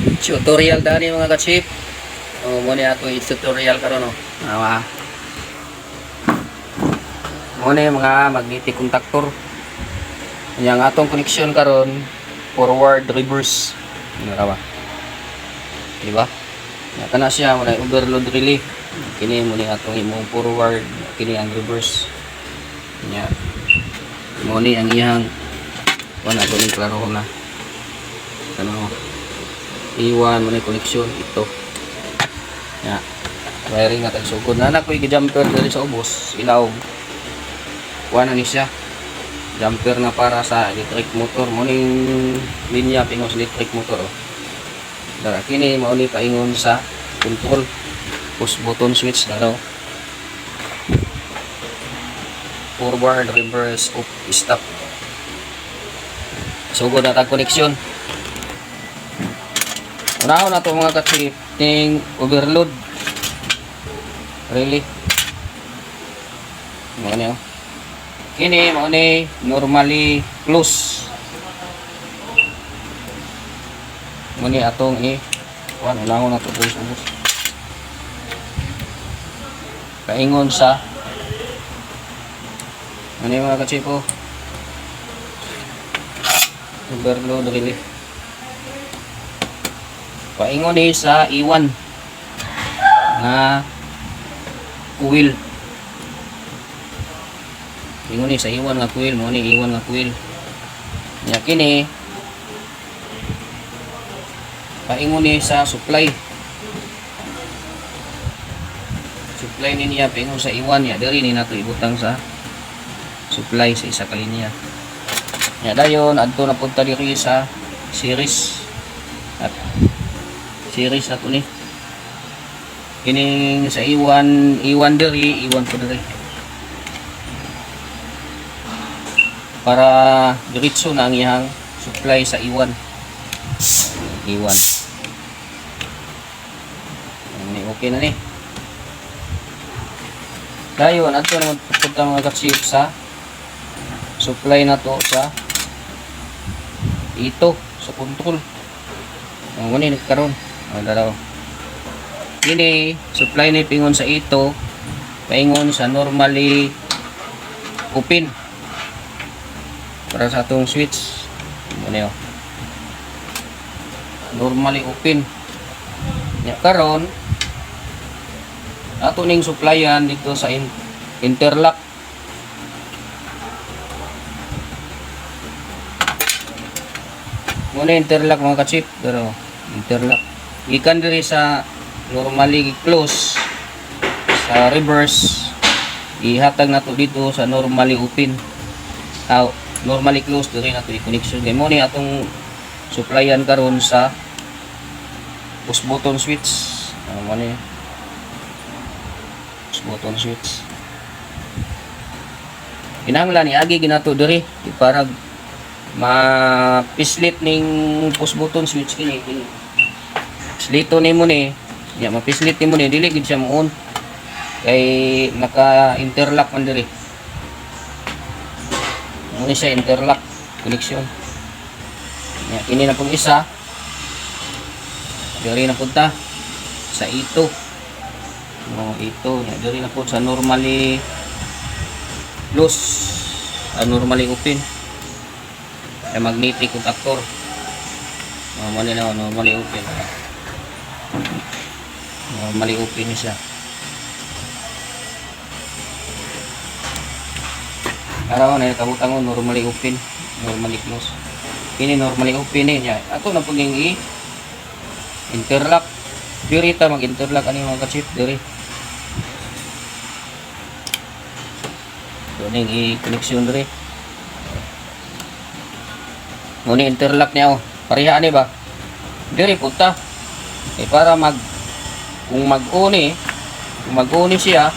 Tutorial dani mga ka-chip. Mo ni ato tutorial karon no. Mo ni mga magnetic contactor. Yang atong connection karon forward reverse. Ano ba? Di ba? Kana siya mo na overload relay. Kini mo ni atong imong forward, kini ang reverse. Nya. Mo ni ang iyang wala ko ning klaro na. Ano? Iwan mo na connection ito. Ya. Wiring natin sugod na anak ko i-jumper dali sa ubos, ilaw. Kuha ni siya. Jumper na para sa electric motor mo ning linya pingos electric motor. Dara kini mao ni paingon sa control push button switch daw. Forward, reverse, up, stop. Sugod na tag connection. Unaon na to mga ka-chip ning overload. Really? Mo ni kini mo ni normally close. Mo ni atong kuan unaon na to guys. Paingon sa ano yung mga ka-chip overload really. Paingon ni sa iwan na coil. Ingon ni sa iwan nga coil mo ni iwan nga coil. Nya kini paingon ni sa supply. Supply ni niya paingon sa iwan ya diri ni nato ibutang sa supply sa isa ka linya. Nya dayon adto na punta diri sa series. At series ato ni kining sa iwan diri iwan ko diri para diretso na ang iyang supply sa iwan ni okay na ni dayon ato naman punta mga ka-chip sa supply na to sa ito sa control ang muna nagkaroon dalaw. Ini supply ni pingon sa ito paingon sa normally open para sa atong switch muna yun normally open nya karon ato ning supplyan dito sa interlock muna interlock mga ka-chip pero interlock ikan diri sa normally close sa reverse ihatag nato dito sa normally open normally close diri nato i-connection kay mo ni atong supplyan karon sa push button switch mo ni push button switch kinahanglan iagi ginato diri para mapislit ning push button switch kini slito nimo ni ya mapislit nimo ni dili gid siya mo on kay naka interlock man diri mo ni siya interlock connection ya kini na pong isa diri na punta sa ito ito ya diri na po sa normally close normally open ay magnetic contactor normally na normally open normally open siya araw na kabutang normally open normally close ini normally open niya ato na po ning interlock diri ta mag interlock ani mga ka-chip diri so ning connection diri mo ni interlock niya pareha ni ba diri punta para kung mag-on siya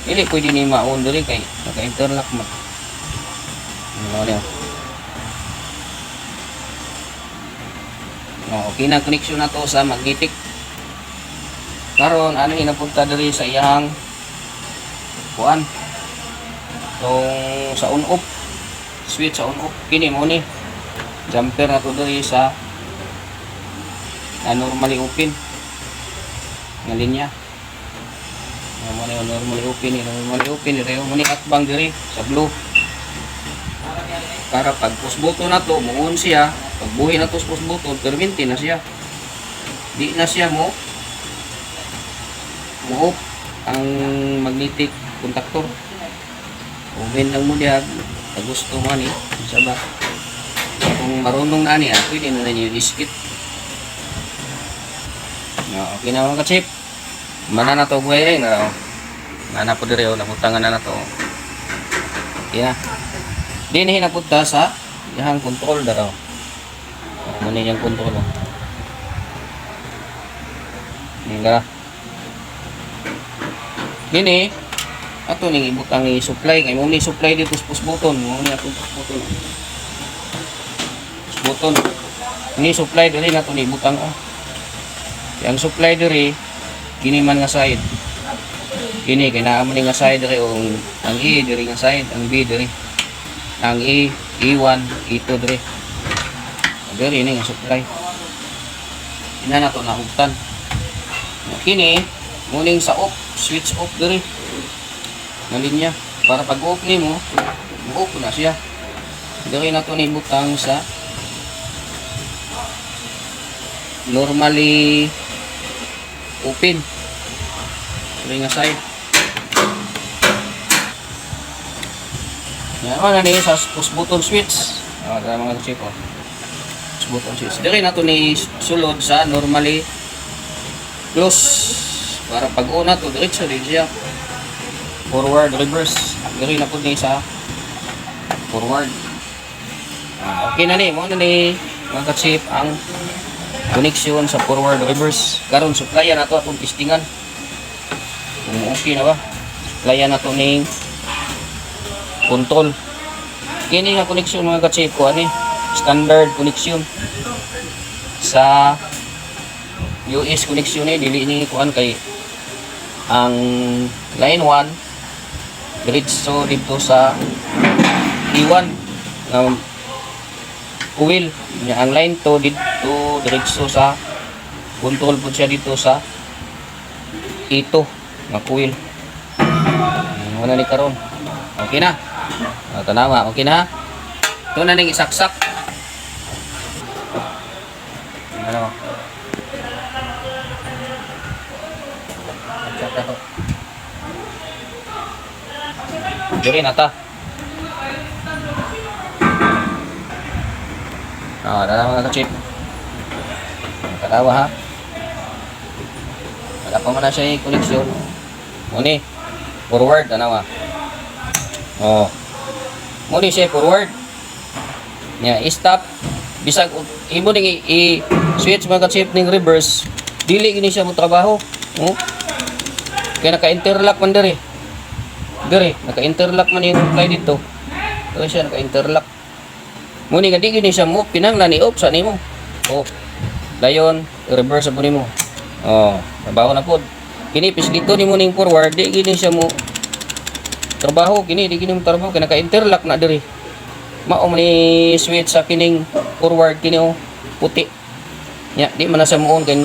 dili pwede ni ma-on diri kay naka-interlock man okay na connection na to sa magnetic karon ano inapunta diri sa iyang kuan tong sa on off switch sa on off kini mo ni jumper na to diri sa na normally open nga linya. Mo ni normally open diri mo ni atbang diri sa blue. Para pag push button na to, muon siya, pagbuhi na to sa push button, permanente na siya. Di na siya mo off ang magnetic contactor. Open lang mo diha, pag gusto mo ni, sa ba. Kung marunong na niya, pwede na niyo iskit. Okay na mga ka-chip. Mana na to buhay na. Mana po dire nabutangan na to. Okay na. Di na hinapunta sa yang control daw. Muna yung control. Nga. Gini, ato ning ibutang i-supply kay mo ni supply dito sa push button, mo ni atong push button. Push button. Ni supply diri nato ni ibutang Yang supply diri kini man nga side. Kini kay naa man nga side diri ang E diri nga side, ang B diri. Ang E1, E2 diri. Diri ni nga supply. Ina na to nahugtan. Kini muning sa off, switch off diri. Nga linya para pag off nimo, off na siya. Diri na to ni butang sa normally open. Diri nga side. Yan na ni sa push button switch. Dara mga chip push button switch. Diri na to ni sulod sa normally close para pag una to diretso din siya. Forward, reverse. Diri na po ni sa forward. Okay na ni mo na ni mga chip ang connection sa forward reverse. Karon supplyan nato atong testingan. Kung okay na ba? Supplyan nato ning control. Kini nga connection mga ka-chip ko ani standard connection sa US connection ni dili ni kuan kay ang line 1 diretso dito sa E1 coil nya ang line 2 dito diretso sa control pud siya dito sa E2 nga coil. Wala ni karon. Okay na. Tanawa, okay na. Ito na ning isaksak. Ano? Diri na ta. Dala mga ka-chip. Katawa ha. Wala pa man na siya yung connection. Muni. Forward, tanawa. Muni siya forward. I-stop. Bisag, imo ning i-switch mga ka-chip ning reverse. Dili gini siya mo trabaho. Kaya naka-interlock man diri. Diri, naka-interlock man yung fly dito. Dito siya naka-interlock. Muni nga di gini siya mo pinanglan i-off sa nimo. Dayon, reverse po nimo. Trabaho na pod. Kini pislito nimo ning forward, di gini siya mo trabaho kini di gini mo trabaho kaya naka-interlock na diri. Mao man ni switch sa kining forward kini puti. Nya, di man na sa muon kay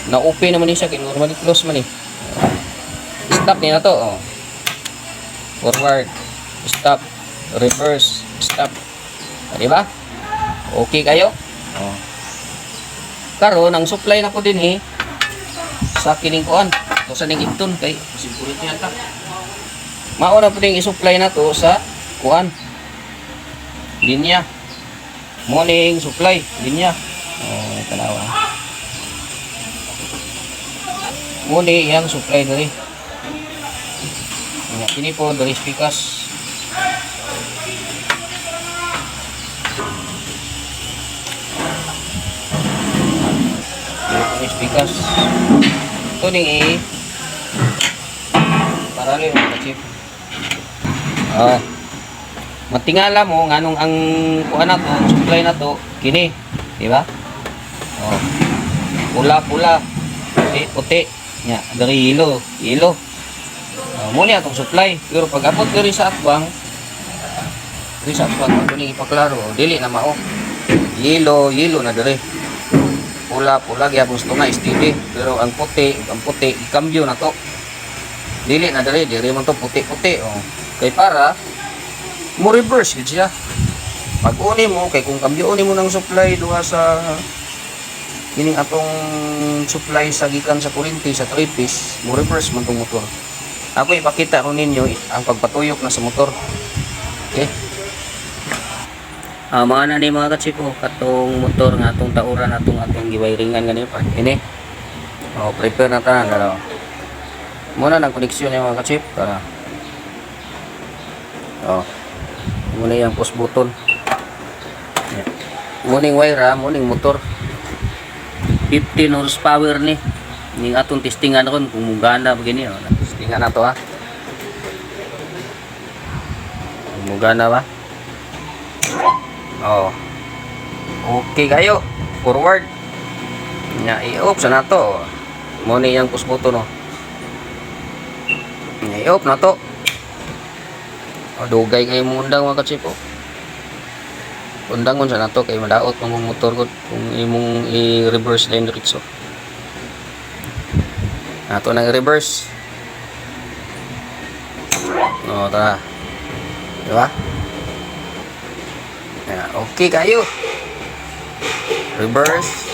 na-open naman ni siya kay normally close man ni. Stop ni na to. Forward, stop, reverse, stop. Di ba? Okay kayo? Karon ang supply na ko din sa kining kuan. To sa ning igton kay sigurit niya ta. Mao na puding i-supply na to sa kuan. Linya. Morning supply linya. Tanawa. Muni yang supply dari. Ini po dari spikas. Ini spikas. Ito ning paralel mga chip. Matingala mo nganong ang kuan na to, supply na to kini, di ba? Pula-pula, puti-puti. Nya, dari yellow. Muna atong supply. Pero pag abot diri sa atbang, ito ning ipaklaro, dili na mao. Yellow na diri. pula gyapon gusto nga steady, pero ang puti ikambyo na to. Dili na diri man to puti oh. Kay para mo reverse gid siya. Pag uni mo kay kung kambyo uni mo ng supply duha sa kining atong supply sa gikan sa kuryente sa 3-piece, mo reverse man tong motor. Ako ipakita ko ninyo ang pagpatuyok na sa motor. Okay? Mga na ni mga katsiko, katong motor nga atong tauran atong giwiringan ganito pa. Ini. Prepare na tanan dalaw. Muna nang koneksyon yung mga katsip para muna yung push button. Muning wire, muning motor. 15 horsepower ni. Ning atong testingan kon kung mugana begini testingan nato ha. Mugana ba? Okay kayo. Forward. Nya i-off sa nato. Muna yung push button i-off na to. Dugay kayo mundang mga katsip undangon sa nato kay madaot mong motor ko kung imong i-reverse lane diretso. Nato nang reverse. Tara. Diba? Okay kayo. Reverse.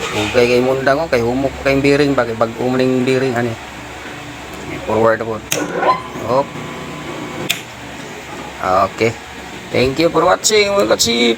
Dugay kay mundang kay humok kay bearing bagay bag umuning bearing ani. Forward ako. Okay. Thank you for watching mga katsip.